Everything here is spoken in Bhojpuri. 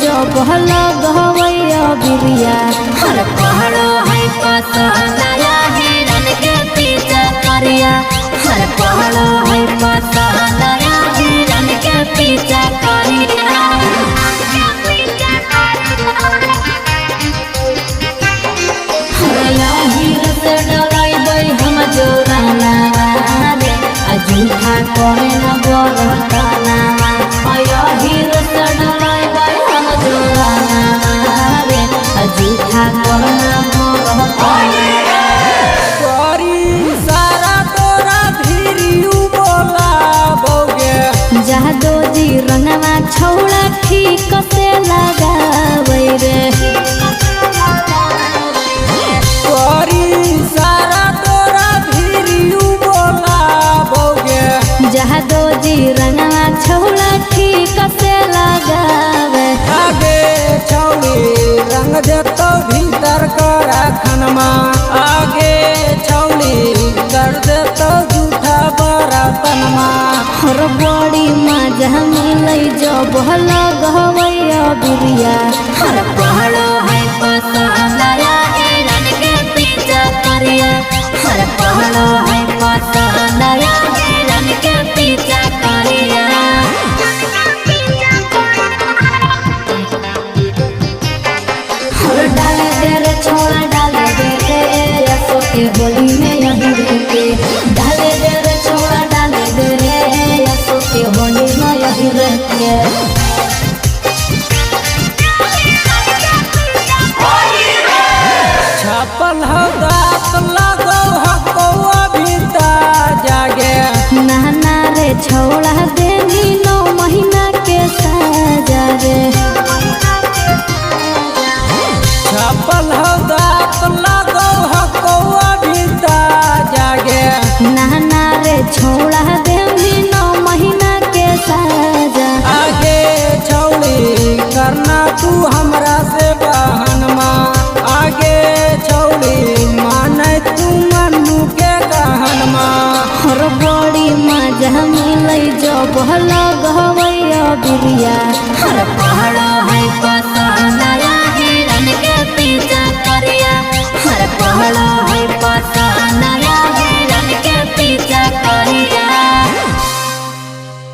जो बहला गहवैया बिरिया हर पहाड़ो है पसंदया हिरन के पीछा करिया हर पहाड़ो है पसंदया हिरन के पीछा करिया झूठा करे न बरताना अयो हीरो से डराई बाई हम जोराना रे झूठा करे न बरताना करी सारा तोरा धीरियू बोला बोगे जादो जी रंगवा छौड़ा ठीक से लगावै रे करी सारा तोरा धीरियू बोला बोगे जादो जी रंगवा छौड़ा ठीक से लगावे आगे छौड़ी रंग देतो भीतर करा खनमा आगे छौड़ी कर देतो झूठा बरतनमा हर बड़ी मजा मिलै जो बहला गहवैया बिरिया हर पहाड़ो है पसंदया हिरन के पीछा करिया हर पहाड़ो है पसंदया हिरन के पीछा करिया हर डाले दे रे छोड़ा डाले दे रे यसो के बोली में यही रहते डाले दे रे छोड़ा डाले दे रे यसो के बोली में यही रहते छपल हो दात लगो हको अभिता जागे नाना रे छोड़ा देनी 9 महीना के साजा रे छपल हो दात लगो हको अभिता जागे नाना रे छोड़ा देनी 9 महीना के साजा आगे छौड़ी करना तू हमरा से बहनमा आगे छौड़ी माने तू मनु के कहनमा हर बड़ी मजा मिलै जो बहला गहवैया बिरिया हर पहाड़ो है पसंदया हिरन के पीछा करिया हर पहाड़ो